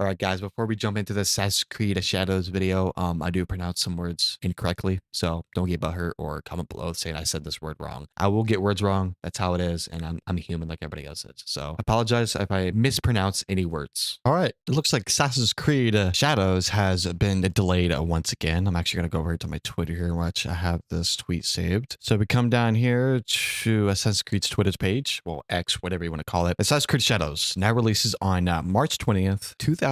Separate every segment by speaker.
Speaker 1: All right, guys, before we jump into the Assassin's Creed Shadows video, I do pronounce some words incorrectly, so don't get butthurt or comment below saying I said this word wrong. I will get words wrong. That's how it is, and I'm human like everybody else is. So apologize if I mispronounce any words. All right, it looks like Assassin's Creed Shadows has been delayed once again. I'm actually going to go over to my Twitter here and watch. I have this tweet saved. So we come down here to Assassin's Creed's Twitter page, well, X, whatever you want to call it. Assassin's Creed Shadows now releases on March 20th, 2025.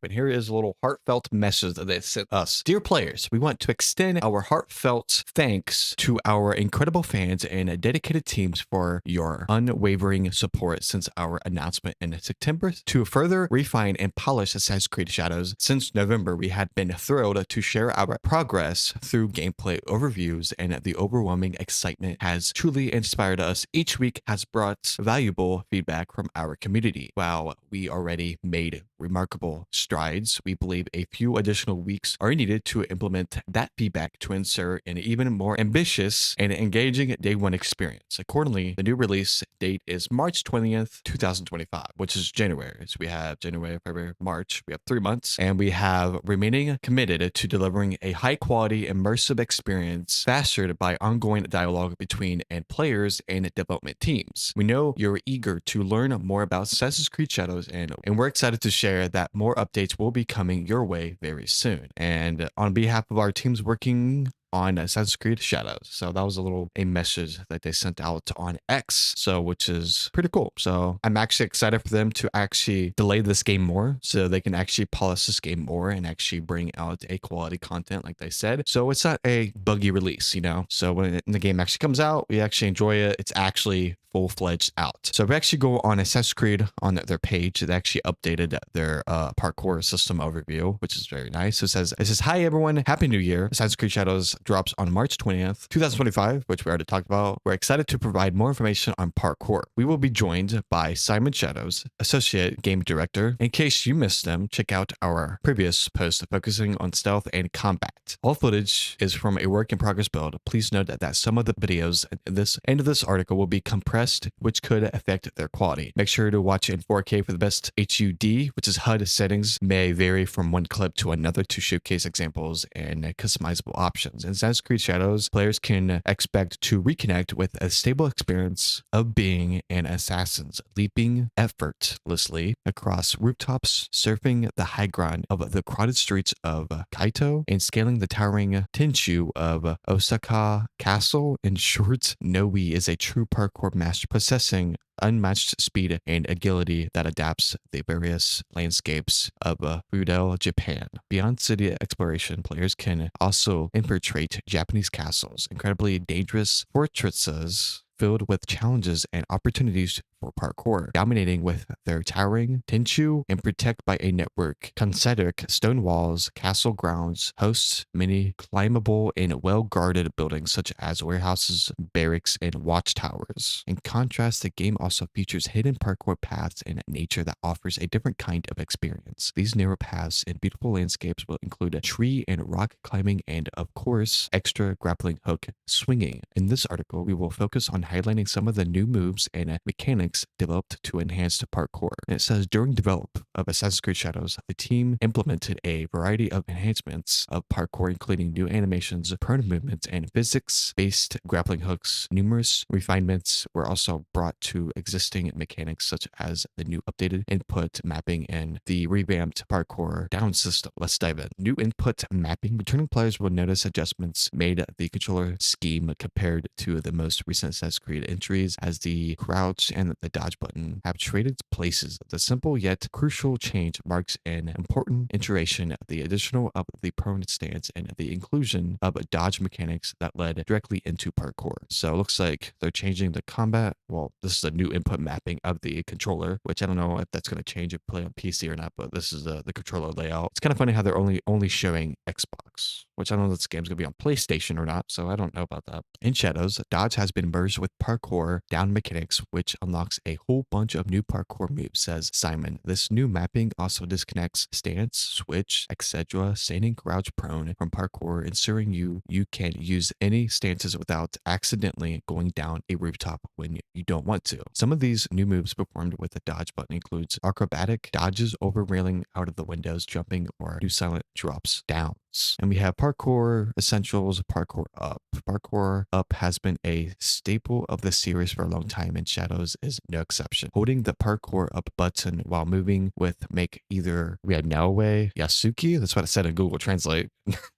Speaker 1: And here is a little heartfelt message that they sent us. Dear players, we want to extend our heartfelt thanks to our incredible fans and dedicated teams for your unwavering support since our announcement in September. To further refine and polish Assassin's Creed Shadows, since November, we had been thrilled to share our progress through gameplay overviews, and the overwhelming excitement has truly inspired us. Each week has brought valuable feedback from our community. While we already made remarkable strides, we believe a few additional weeks are needed to implement that feedback to ensure an even more ambitious and engaging day one experience. Accordingly, the new release date is March 20th, 2025, which is January. So we have January, February, March. We have 3 months, and we have remaining committed to delivering a high quality, immersive experience fostered by ongoing dialogue between players and development teams. We know you're eager to learn more about Assassin's Creed Shadows, and we're excited to share that more updates will be coming your way very soon. And on behalf of our teams working on Assassin's Creed Shadows. So that was a message that they sent out on X, so which is pretty cool. So I'm actually excited for them to actually delay this game more so they can actually polish this game more and actually bring out a quality content like they said. So it's not a buggy release, you know? So when the game actually comes out, we actually enjoy it. It's actually full-fledged out. So if we actually go on Assassin's Creed on their page, they actually updated their parkour system overview, which is very nice. So it says, hi everyone, happy new year. Assassin's Creed Shadows drops on March 20th, 2025, which we already talked about. We're excited to provide more information on parkour. We will be joined by Simon Shadows, Associate Game Director. In case you missed them, check out our previous post focusing on stealth and combat. All footage is from a work in progress build. Please note that some of the videos at this end of this article will be compressed, which could affect their quality. Make sure to watch in 4K for the best HUD, which is HUD settings, may vary from one clip to another to showcase examples and customizable options. In Assassin's Creed Shadows, players can expect to reconnect with a stable experience of being an assassin, leaping effortlessly across rooftops, surfing the high ground of the crowded streets of Kaito, and scaling the towering Tenchu of Osaka Castle. In short, Noe is a true parkour master, possessing unmatched speed and agility that adapts the various landscapes of feudal Japan. Beyond city exploration, players can also infiltrate Japanese castles, incredibly dangerous fortresses filled with challenges and opportunities for parkour, dominating with their towering Tenchu and protect by a network concentric stone walls. Castle grounds hosts many climbable and well-guarded buildings such as warehouses, barracks, and watchtowers. In contrast, the game also features hidden parkour paths and nature that offers a different kind of experience. These narrow paths and beautiful landscapes will include tree and rock climbing and, of course, extra grappling hook swinging. In this article, we will focus on highlighting some of the new moves and mechanics developed to enhance the parkour. And it says, during development of Assassin's Creed Shadows, the team implemented a variety of enhancements of parkour, including new animations, prone movements, and physics-based grappling hooks. Numerous refinements were also brought to existing mechanics, such as the new updated input mapping and the revamped parkour down system. Let's dive in. New input mapping. Returning players will notice adjustments made the controller scheme compared to the most recent Assassin's Creed entries, as the crouch and the dodge button have traded places. The simple yet crucial change marks an important iteration, the addition of the prone stance and the inclusion of dodge mechanics that led directly into parkour. So it looks like they're changing the combat. Well, this is a new input mapping of the controller, which I don't know if that's going to change if you play on PC or not, but this is the controller layout. It's kind of funny how they're only showing Xbox, which I don't know if this game's going to be on PlayStation or not, so I don't know about that. In Shadows, dodge has been merged with parkour down mechanics, which unlock unlocks a whole bunch of new parkour moves, says Simon. This new mapping also disconnects stance, switch, etc., standing crouch prone from parkour, ensuring you can use any stances without accidentally going down a rooftop when you don't want to. Some of these new moves performed with the dodge button includes acrobatic dodges over railing out of the windows, jumping, or do silent drops down. And we have parkour essentials, parkour up. Parkour up has been a staple of the series for a long time, and Shadows is no exception. Holding the parkour up button while moving with make either we had Naoe Yasuki, that's what it said in Google Translate.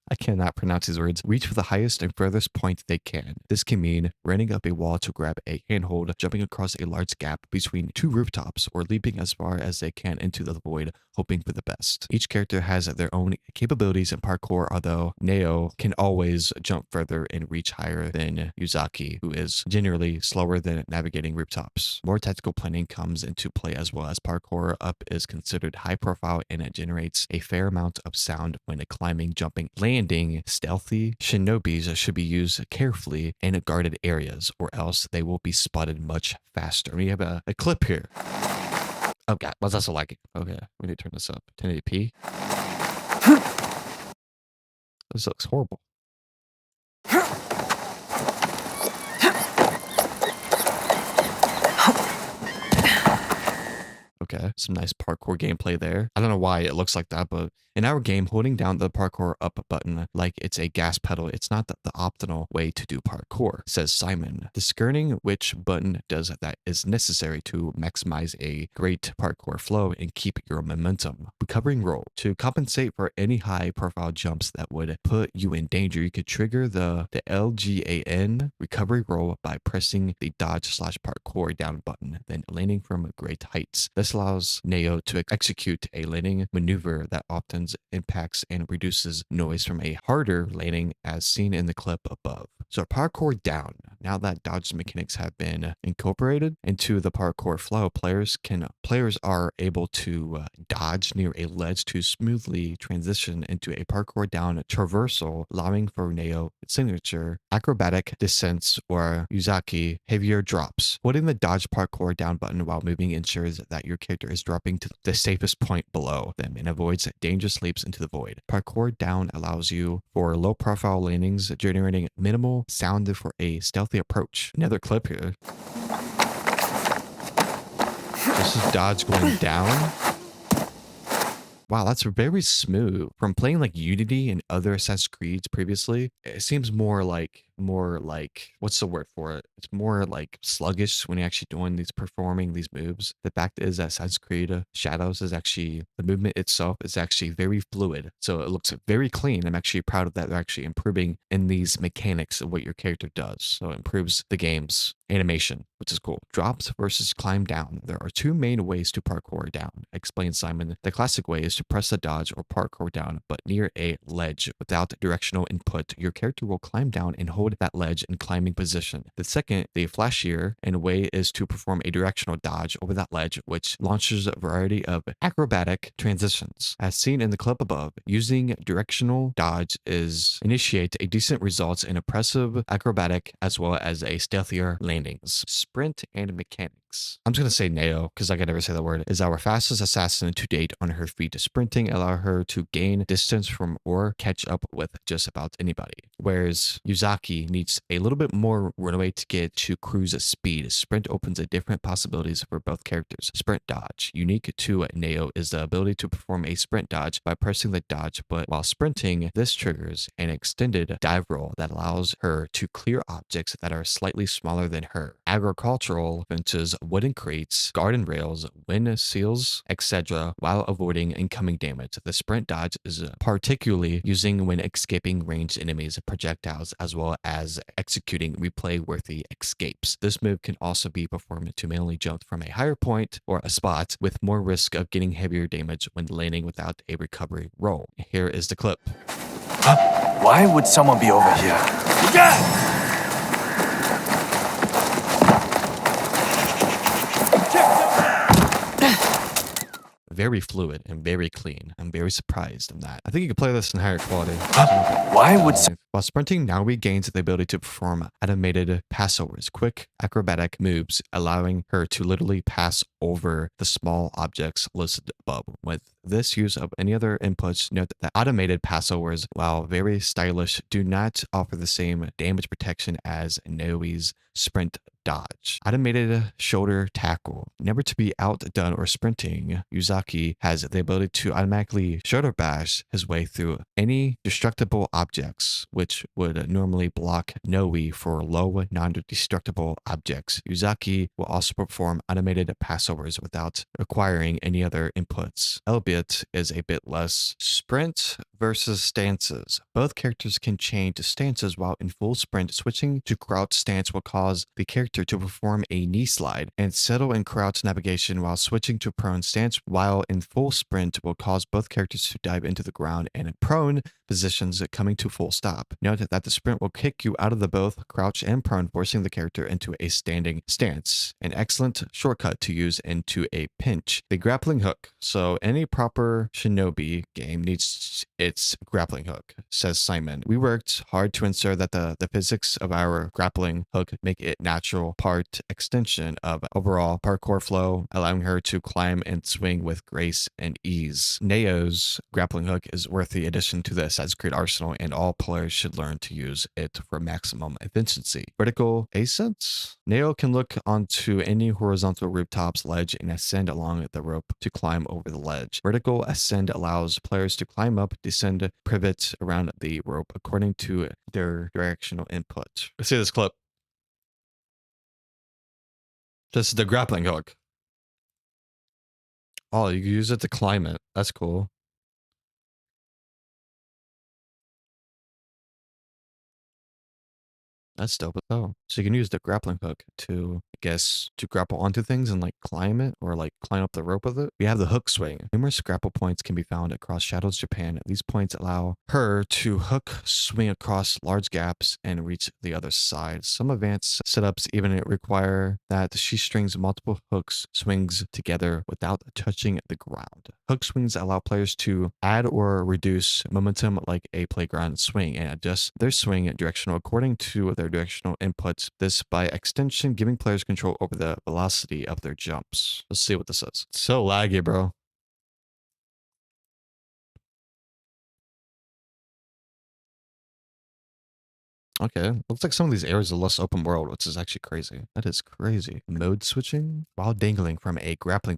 Speaker 1: I cannot pronounce these words. Reach for the highest and furthest point they can. This can mean running up a wall to grab a handhold, jumping across a large gap between two rooftops, or leaping as far as they can into the void, hoping for the best. Each character has their own capabilities in parkour, although Neo can always jump further and reach higher than Yuzaki, who is generally slower than navigating rooftops. More tactical planning comes into play as well, as parkour up is considered high profile and it generates a fair amount of sound when climbing, jumping, landing. Stealthy shinobis should be used carefully in guarded areas, or else they will be spotted much faster. We have a clip here. Oh god, what's that so like? Okay, we need to turn this up. 1080p. This looks horrible. Okay, some nice parkour gameplay there. I don't know why it looks like that, but in our game, holding down the parkour up button like it's a gas pedal, it's not the optimal way to do parkour, says Simon. Discerning which button does that is necessary to maximize a great parkour flow and keep your momentum. Recovering roll. To compensate for any high profile jumps that would put you in danger, you could trigger the LGAN recovery roll by pressing the dodge/parkour down button, then landing from great heights. This allows Neo to execute a landing maneuver that often impacts and reduces noise from a harder landing, as seen in the clip above. So parkour down. Now that dodge mechanics have been incorporated into the parkour flow, players are able to dodge near a ledge to smoothly transition into a parkour down traversal, allowing for Neo signature acrobatic descents or Yuzaki heavier drops. Holding the dodge parkour down button while moving ensures that your character is dropping to the safest point below them and avoids dangerous leaps into the void. Parkour down allows you for low profile landings, generating minimal sound for a stealthy approach. Another clip here. This is dodge going down. Wow, that's very smooth. From playing like Unity and other Assassin's Creeds previously, it seems more like what's the word for it? It's more like sluggish when you're actually performing these moves. The fact is that Assassin's Creed Shadows is actually, the movement itself is actually very fluid. So it looks very clean. I'm actually proud of that. They're actually improving in these mechanics of what your character does. So it improves the game's animation, which is cool. Drops versus climb down. There are two main ways to parkour down, explains Simon. The classic way is to press the dodge or parkour down, but near a ledge without directional input. Your character will climb down and hold that ledge in climbing position. The second, the flashier and way, is to perform a directional dodge over that ledge, which launches a variety of acrobatic transitions. As seen in the clip above, using directional dodge initiate a decent results in impressive acrobatic as well as a stealthier landings. Sprint and mechanics. I'm just going to say Neo, because I can never say that word, is our fastest assassin to date on her feet. Sprinting allow her to gain distance from or catch up with just about anybody, whereas Yuzaki needs a little bit more runway to get to cruise speed. Sprint opens a different possibilities for both characters. Sprint dodge. Unique to Neo is the ability to perform a sprint dodge by pressing the dodge, but while sprinting, this triggers an extended dive roll that allows her to clear objects that are slightly smaller than her. Agricultural fences, wooden crates, garden rails, wind seals, etc., while avoiding incoming damage. The sprint dodge is particularly using when escaping ranged enemies, projectiles, as well as executing replay-worthy escapes. This move can also be performed to mainly jump from a higher point or a spot with more risk of getting heavier damage when landing without a recovery roll. Here is the clip.
Speaker 2: Why would someone be over here?
Speaker 1: Very fluid and very clean. I'm very surprised in that. I think you could play this in higher quality.
Speaker 2: Why would
Speaker 1: While sprinting, Naomi gains the ability to perform automated passovers, quick acrobatic moves, allowing her to literally pass over the small objects listed above. With this use of any other inputs, note that automated passovers, while very stylish, do not offer the same damage protection as Naomi's sprint dodge. Automated shoulder tackle. Never to be outdone or sprinting, Yuzaki has the ability to automatically shoulder bash his way through any destructible objects, which would normally block Noe for low, non-destructible objects. Yuzaki will also perform automated passovers without requiring any other inputs, albeit is a bit less. Sprint versus stances. Both characters can change stances while in full sprint. Switching to crouch stance will cause the character to perform a knee slide and settle in crouch navigation, while switching to prone stance while in full sprint will cause both characters to dive into the ground and in prone positions coming to full stop. Note that the sprint will kick you out of the both crouch and prone, forcing the character into a standing stance. An excellent shortcut to use into a pinch. The grappling hook. So any proper shinobi game needs its grappling hook, says Simon. We worked hard to ensure that the physics of our grappling hook make it natural part extension of overall parkour flow, allowing her to climb and swing with grace and ease. Neo's grappling hook is worth the addition to the Assassin's Creed arsenal, and all players should learn to use it for maximum efficiency. Vertical ascent. Neo can look onto any horizontal rooftops ledge and ascend along the rope to climb over the ledge. Vertical ascend allows players to climb up, descend, pivot around the rope according to their directional input. Let's see this clip. This is the grappling hook. Oh, you can use it to climb it. That's cool. That's dope though. So you can use the grappling hook to, I guess, to grapple onto things and like climb it or like climb up the rope with it. We have the hook swing. Numerous grapple points can be found across Shadows Japan. These points allow her to hook swing across large gaps and reach the other side. Some advanced setups even require that she strings multiple hooks swings together without touching the ground. Hook swings allow players to add or reduce momentum like a playground swing and adjust their swing directional according to their directional inputs. This by extension giving players control over the velocity of their jumps. Let's see what this is. It's so laggy, bro. Okay, looks like some of these areas are less open world, which is actually crazy. That is crazy. Mode switching while dangling from a grapple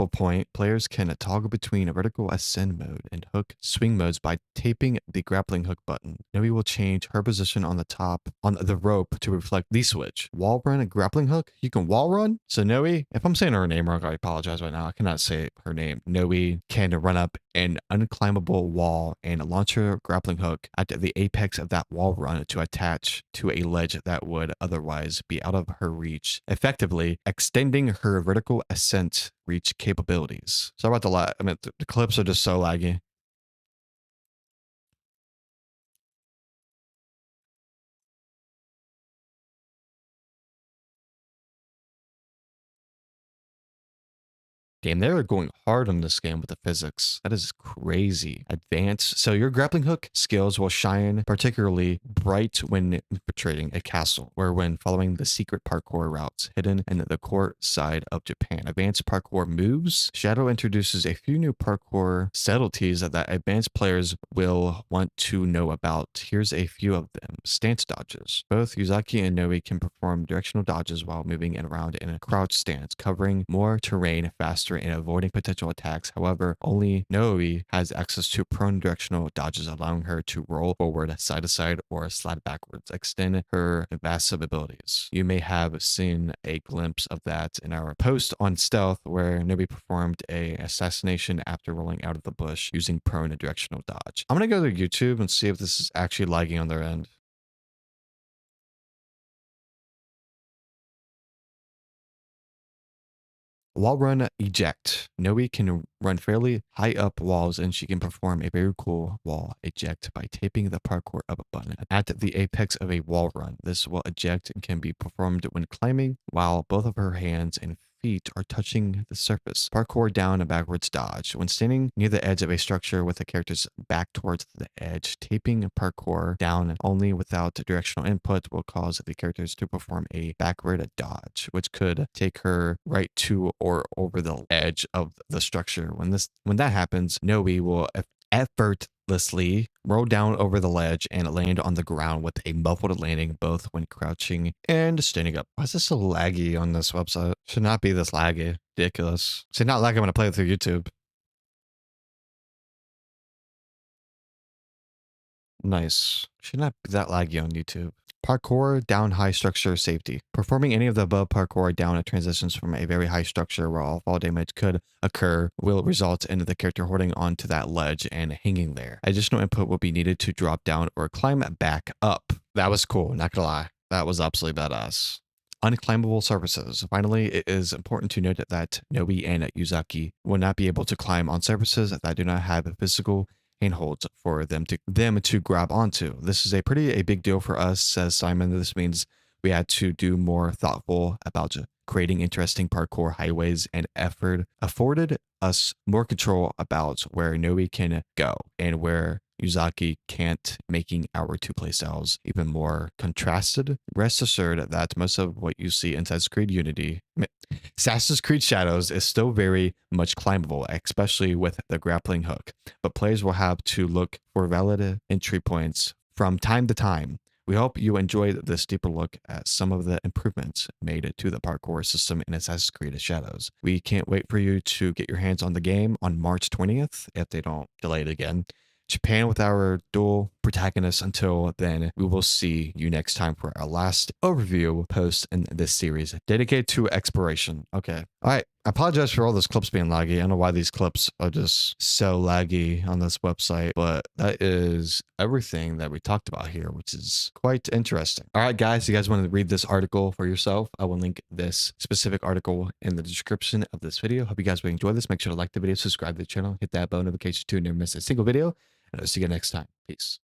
Speaker 1: point. Players can toggle between a vertical ascend mode and hook swing modes by taping the grappling hook button. Noe will change her position on the top on the rope to reflect the switch. Wall run and grappling hook. You can wall run. So Noe, if I'm saying her name wrong, I apologize right now. I cannot say her name. Noe can run up an unclimbable wall and launch her grappling hook at the apex of that wall run to attach to a ledge that would otherwise be out of her reach, effectively extending her vertical ascent reach capabilities. Sorry about the lag. I mean, the clips are just so laggy. Damn, they're going hard on this game with the physics. That is crazy. Advanced. So your grappling hook skills will shine particularly bright when infiltrating a castle, or when following the secret parkour routes hidden in the court side of Japan. Advanced parkour moves. Shadow introduces a few new parkour subtleties that advanced players will want to know about. Here's a few of them. Stance dodges. Both Yuzaki and Noe can perform directional dodges while moving around in a crouch stance, covering more terrain faster and avoiding potential attacks. However, only Noe has access to prone directional dodges, allowing her to roll forward, side to side, or slide backwards, extend her evasive abilities. You may have seen a glimpse of that in our post on stealth, where Noe performed a assassination after rolling out of the bush using prone and directional dodge. I'm gonna go to YouTube and see if this is actually lagging on their end. Wall run eject. Noe can run fairly high up walls, and she can perform a very cool wall eject by taping the parkour up button at the apex of a wall run. This wall eject can be performed when climbing, while both of her hands and feet are touching the surface. Parkour down and backwards dodge. When standing near the edge of a structure with the character's back towards the edge, taping parkour down only without directional input will cause the characters to perform a backward dodge, which could take her right to or over the edge of the structure. When that happens, Noe will effortlessly roll down over the ledge and land on the ground with a muffled landing both when crouching and standing up. Why is this so laggy on this website? Should not be this laggy. Ridiculous. Should not like I'm going to play it through YouTube. Nice. Should not be that laggy on YouTube. Parkour down high structure safety. Performing any of the above parkour down transitions from a very high structure where all fall damage could occur will result in the character holding onto that ledge and hanging there. Additional input will be needed to drop down or climb back up. That was cool, not gonna lie. That was absolutely badass. Unclimbable surfaces. Finally, it is important to note that Noe and Yuzaki will not be able to climb on surfaces that do not have physical handholds for them to grab onto. This is a big deal for us, says Simon. This means we had to do more thoughtful about creating interesting parkour highways and afforded us more control about where Noe can go and where Yuzaki can't, making our two playstyles even more contrasted. Rest assured that most of what you see in Assassin's Creed Shadows is still very much climbable, especially with the grappling hook, but players will have to look for valid entry points from time to time. We hope you enjoyed this deeper look at some of the improvements made to the parkour system in Assassin's Creed Shadows. We can't wait for you to get your hands on the game on March 20th, if they don't delay it again. Japan with our dual protagonists. Until then, we will see you next time for our last overview post in this series dedicated to exploration. Okay. All right. I apologize for all those clips being laggy. I don't know why these clips are just so laggy on this website, but that is everything that we talked about here, which is quite interesting. All right, guys, you guys want to read this article for yourself? I will link this specific article in the description of this video. Hope you guys will enjoy this. Make sure to like the video, subscribe to the channel, hit that bell notification to never miss a single video. And I'll see you next time. Peace.